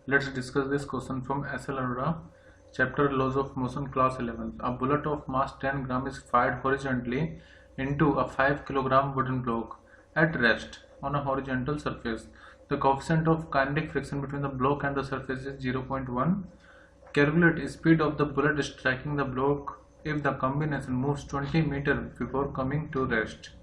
Let's discuss this question from SL Arora, chapter Laws of Motion, class 11. A bullet of mass 10 gram is fired horizontally into a 5 kilogram wooden block at rest on a horizontal surface. The coefficient of kinetic friction between the block and the surface is 0.1. Calculate speed of the bullet striking the block if the combination moves 20 meters before coming to rest.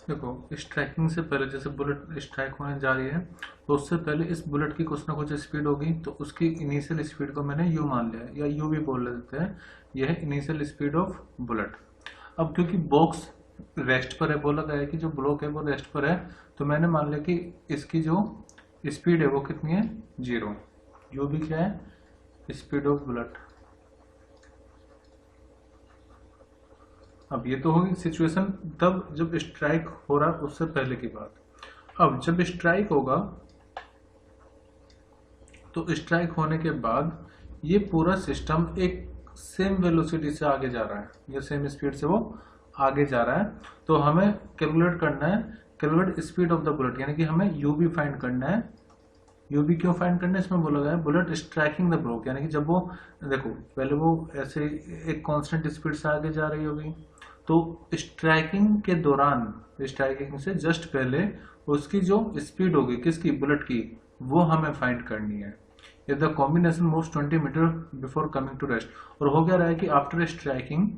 देखो, striking से पहले जैसे bullet strike होने जा रही है तो उससे पहले इस बुलेट की कुछ ना कुछ स्पीड होगी, तो उसकी इनिशियल स्पीड को मैंने यू मान लिया या यू भी बोल देते हैं। यह है इनिशियल स्पीड ऑफ बुलेट। अब क्योंकि बॉक्स रेस्ट पर है, बोला गया है कि जो ब्लॉक है वो रेस्ट पर है, तो मैंने मान लिया कि इसकी जो स्पीड है वो कितनी है, 0। यू भी क्या है, स्पीड ऑफ बुलेट। अब ये तो होगी सिचुएशन तब जब स्ट्राइक हो रहा है, उससे पहले की बात। अब जब स्ट्राइक होगा तो स्ट्राइक होने के बाद ये पूरा सिस्टम एक सेम वेलोसिटी से आगे जा रहा है, ये सेम स्पीड से वो आगे जा रहा है। तो हमें कैलकुलेट करना है, calculate speed of the bullet, यानी कि हमें यू भी फाइंड करना है। यू भी क्यों फाइंड करना है, इसमें बोला गया है बुलेट स्ट्राइकिंग द ब्लॉक, यानी कि जब वो देखो पहले वो ऐसे एक कांस्टेंट स्पीड से आगे जा रही होगी, तो स्ट्राइकिंग के दौरान, स्ट्राइकिंग से जस्ट पहले उसकी जो स्पीड होगी किसकी, बुलेट की, वो हमें फाइंड करनी है। If the combination moves 20 metre before coming to rest. और हो क्या रहा है कि आफ्टर स्ट्राइकिंग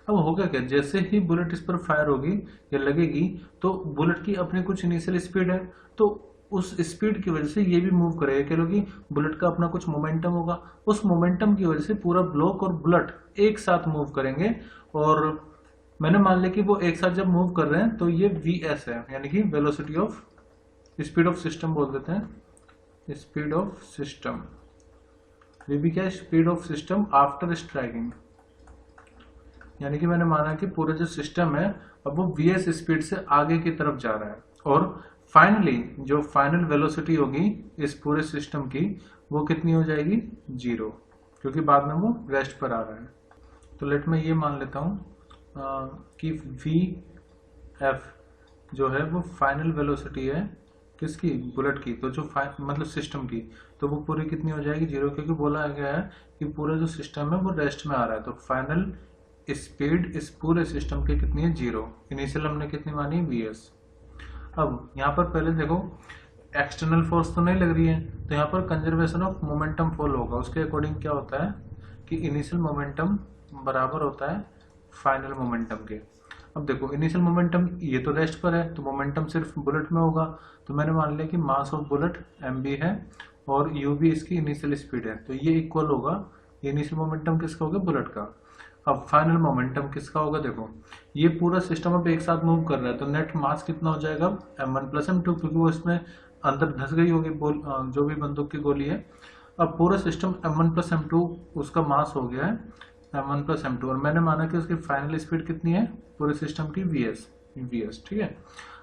अब होगा क्या, जैसे ही बुलेट इस पर फायर होगी या लगेगी तो बुलेट की अपनी कुछ इनिशियल स्पीड है, तो उस स्पीड की वजह से ये भी मूव करेगा, क्योंकि बुलेट का अपना कुछ मोमेंटम होगा। उस मोमेंटम की वजह से पूरा ब्लॉक और बुलेट एक साथ मूव करेंगे। और मैंने मान लिया कि वो एक साथ जब मूव कर रहे हैं तो ये VS है, यानी कि velocity of speed of system बोल देते हैं, स्पीड ऑफ सिस्टम। ये भी क्या है, speed of system after striking, यानी कि मैंने माना कि पूरा जो सिस्टम है अब वो VS स्पीड से आगे की तरफ जा रहा है। और फाइनली जो फाइनल वेलोसिटी होगी इस पूरे सिस्टम की वो कितनी हो जाएगी, 0, क्योंकि बाद में वो रेस्ट पर आ रहा है। तो लेट मैं ये मान लेता हूँ कि VF जो है वो फाइनल वेलोसिटी है किसकी, बुलेट की। तो जो मतलब सिस्टम की, तो वो पूरी कितनी हो जाएगी, 0, क्योंकि बोला गया है कि पूरा जो सिस्टम है वो रेस्ट में आ रहा है। तो फाइनल स्पीड इस पूरे सिस्टम की कितनी है, 0। इनिशियल हमने कितनी मानी, VS। अब यहाँ पर पहले देखो एक्सटर्नल फोर्स तो नहीं लग रही है, तो यहाँ पर कंजर्वेशन ऑफ मोमेंटम फॉलो होगा। उसके अकॉर्डिंग क्या होता है कि इनिशियल मोमेंटम बराबर होता है फाइनल मोमेंटम के। अब देखो इनिशियल मोमेंटम ये तो रेस्ट पर है, तो मोमेंटम सिर्फ बुलेट में होगा। तो मैंने मान लिया कि मास ऑफ बुलेट mb है और u भी इसकी इनिशियल स्पीड है, तो ये इक्वल होगा, इनिशियल मोमेंटम किसका होगा, बुलेट का। अब फाइनल मोमेंटम किसका होगा, देखो ये पूरा सिस्टम अब एक साथ मूव कर रहा है, तो नेट मास कितना हो जाएगा, m1 + m2, क्योंकि वो इसमें अंदर धस गई होगी जो भी बंदूक की गोली है। अब पूरा सिस्टम m1 + m2 उसका मास हो गया है m1 + m2, और मैंने माना कि उसकी फाइनल स्पीड कितनी है पूरे सिस्टम की, VS। ठीक है,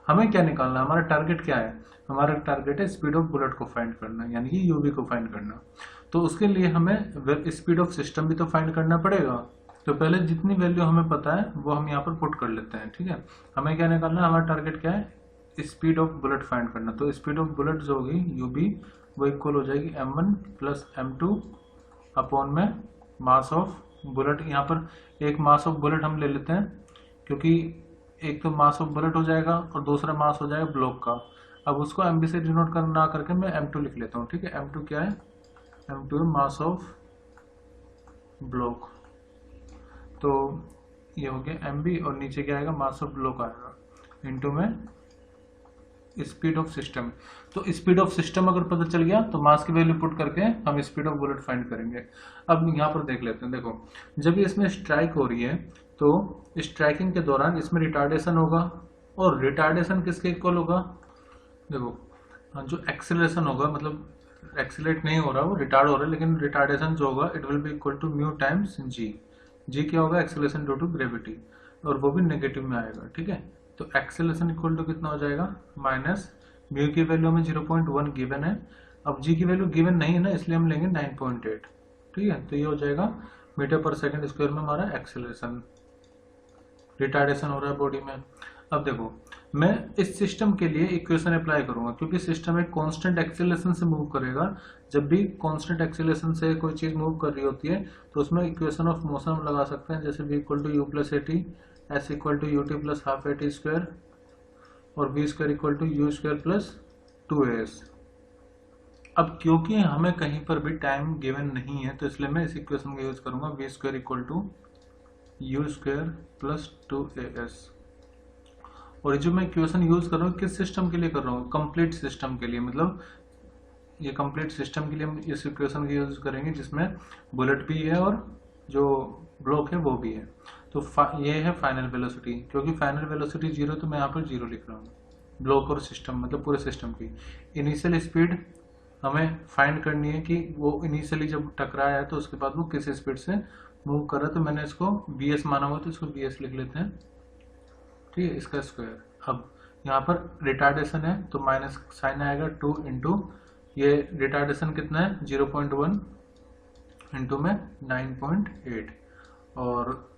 हमें क्या निकालना है, हमारा टारगेट क्या है, हमारा टारगेट है स्पीड ऑफ बुलेट को फाइंड करना, यानी कि यूवी को फाइंड करना। तो उसके लिए हमें स्पीड ऑफ सिस्टम भी तो फाइंड करना पड़ेगा। तो पहले जितनी वैल्यू हमें पता है वो हम यहाँ पर पुट कर लेते हैं। ठीक है, हमें क्या निकालना है, हमारा टारगेट क्या है, स्पीड ऑफ बुलेट फाइंड करना। तो स्पीड ऑफ बुलेट जो होगी यूबी वो इक्वल हो जाएगी m1 + m2 अपॉन में मास ऑफ बुलेट। यहाँ पर एक मास ऑफ बुलेट हम ले लेते हैं, क्योंकि एक तो मास ऑफ बुलेट हो जाएगा और दूसरा मास हो जाएगा ब्लॉक का। अब उसको mb से डिनोट करना करके मैं m2 लिख लेता हूँ। ठीक है, m2 क्या है, m2 मास ऑफ ब्लॉक। तो ये हो गया mb और नीचे क्या आएगा, मास ऑफ ब्लॉक आएगा इनटू में स्पीड ऑफ सिस्टम। तो स्पीड ऑफ सिस्टम अगर पता चल गया तो मास की वैल्यू पुट करके हम स्पीड ऑफ बुलेट फाइंड करेंगे। अब यहाँ पर देख लेते हैं, देखो जब ये इसमें स्ट्राइक हो रही है तो स्ट्राइकिंग के दौरान इसमें रिटार्डेशन होगा, और रिटार्डेशन किसके इक्वल होगा, देखो जो एक्सेलरेशन होगा, मतलब एक्सेलरेट नहीं हो रहा, वो रिटार्ड हो रहा है, लेकिन रिटार्डेशन जो होगा it will be equal to mu times g क्या होगा, एक्सेलरेशन ड्यू टू ग्रेविटी, और वो भी नेगेटिव में आएगा। ठीक है, तो एक्सेलरेशन इक्वल टू कितना हो जाएगा, माइनस म्यू की वैल्यू हमें 0.1 गिवन है। अब जी की वैल्यू गिवन नहीं है ना, इसलिए हम लेंगे 9.8। ठीक है, तो ये हो जाएगा मीटर पर सेकंड स्क्वायर में हमारा एक्सेलरेशन, रिटार्डेशन हो रहा है बॉडी में। अब देखो, मैं इस सिस्टम के लिए इक्वेशन अप्लाई करूंगा क्योंकि सिस्टम एक कांस्टेंट एक्सेलरेशन से मूव करेगा। जब भी कांस्टेंट एक्सेलरेशन से कोई चीज मूव कर रही होती है तो उसमें इक्वेशन ऑफ मोशन हम लगा सकते हैं, जैसे v equal to u plus a t, s equal to u t plus half a t square और v square equal to u square plus 2as। अब क्योंकि हमें कहीं पर भी टाइम गिवन नहीं है तो इसलिए मैं इस इक्वेशन का यूज करूंगा, v square equal to u square plus 2as। और जो मैं इक्वेशन यूज कर रहा हूँ किस सिस्टम के लिए कर रहा हूँ, कंप्लीट सिस्टम के लिए, मतलब ये कंप्लीट सिस्टम के लिए हम इस इक्वेशन का यूज करेंगे जिसमें बुलेट भी है और जो ब्लॉक है वो भी है। तो ये है फाइनल वेलोसिटी, क्योंकि फाइनल वेलोसिटी 0 तो मैं यहाँ पर 0 लिख रहा हूँ, ब्लॉक और सिस्टम मतलब पूरे सिस्टम की। इनिशियल स्पीड हमें फाइंड करनी है कि वो इनिशियली जब टकराया है तो उसके बाद वो किस स्पीड से मूव कर रहा है, तो मैंने इसको vs माना हुआ तो इसको vs लिख लेते हैं, ठीक है, इसका स्क्वायर। अब यहाँ पर रिटार्डेशन है तो माइनस साइन आएगा 2 इंटू ये रिटार्डेशन कितना है 0.1 इंटू में 9.8 और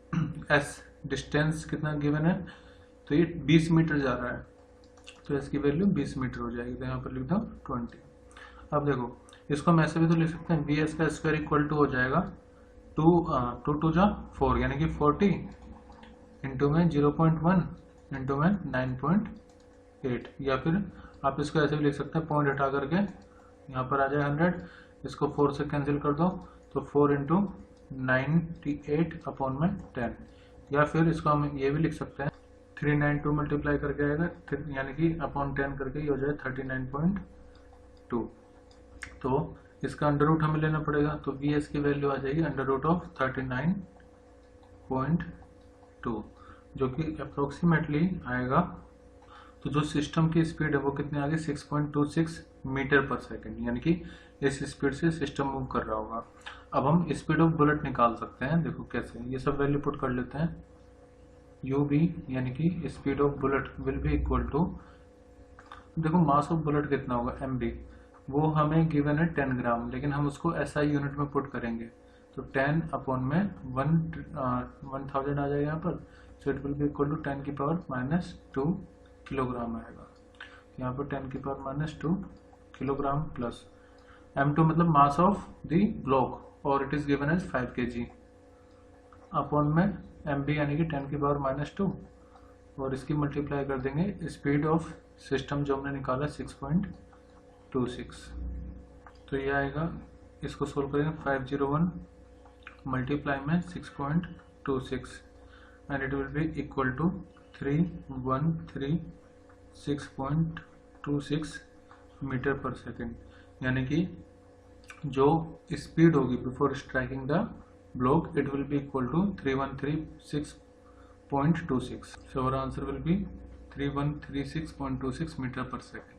s डिस्टेंस कितना गिवन है तो ये 20 मीटर जा रहा है तो s की वैल्यू 20 मीटर हो जाएगी, तो यहाँ पर लिख दो 20। अब देखो इसको हम ऐसे भी तो लिख सकते हैं, vs का स्क्वायर इक्वल टू हो जाएगा 2 टू जा 4 यानी कि 40 इंटू में 0.1 इंटू में 9.8, या फिर आप इसको ऐसे भी लिख सकते हैं, पॉइंट हटा करके यहाँ पर आ जाए 100, इसको 4 से कैंसिल कर दो तो 4 इंटू 98 अपॉन में 10, या फिर इसको हम ये भी लिख सकते हैं 392 मल्टीप्लाई करके आएगा यानी कि अपॉन 10 करके ये हो जाए 39.2। तो इसका अंडर रूट हमें लेना पड़ेगा तो vs की वैल्यू आ जाएगी अंडर रूट ऑफ 39.2 जो कि अप्रोक्सीमेटली आएगा। तो जो सिस्टम की स्पीड है वो कितनी आ गई 6.26 मीटर पर सेकेंड, यानी कि इस स्पीड से सिस्टम मूव कर रहा होगा। अब हम स्पीड ऑफ बुलेट निकाल सकते हैं, देखो कैसे, ये सब वैल्यू पुट कर लेते हैं। ub यानी कि speed of bullet will be equal to, देखो मास ऑफ बुलेट कितना होगा mb, वो हमें गिवन है 10 ग्राम, लेकिन हम उसको SI यूनिट में पुट करेंगे तो 10 अपॉन में 1000 आ जाएगा यहाँ पर, so it will be equal to 10 की पावर -2 किलोग्राम आएगा। यहाँ पर 10 की पावर -2 किलोग्राम प्लस m2 मतलब मास ऑफ द ब्लॉक और it is given as 5 kg upon में mb यानी कि 10 की पावर -2 और इसकी मल्टीप्लाई कर देंगे स्पीड ऑफ सिस्टम जो हमने निकाला 6.26, तो ये आएगा, इसको सोल्व करेंगे 501 मल्टीप्लाई में 6.26 and it will be equal to 3136.26 metre पर सेकेंड, यानी कि जो स्पीड होगी before striking the block it will be equal to 3136.26, so our answer will be 3136.26 metre पर सेकेंड।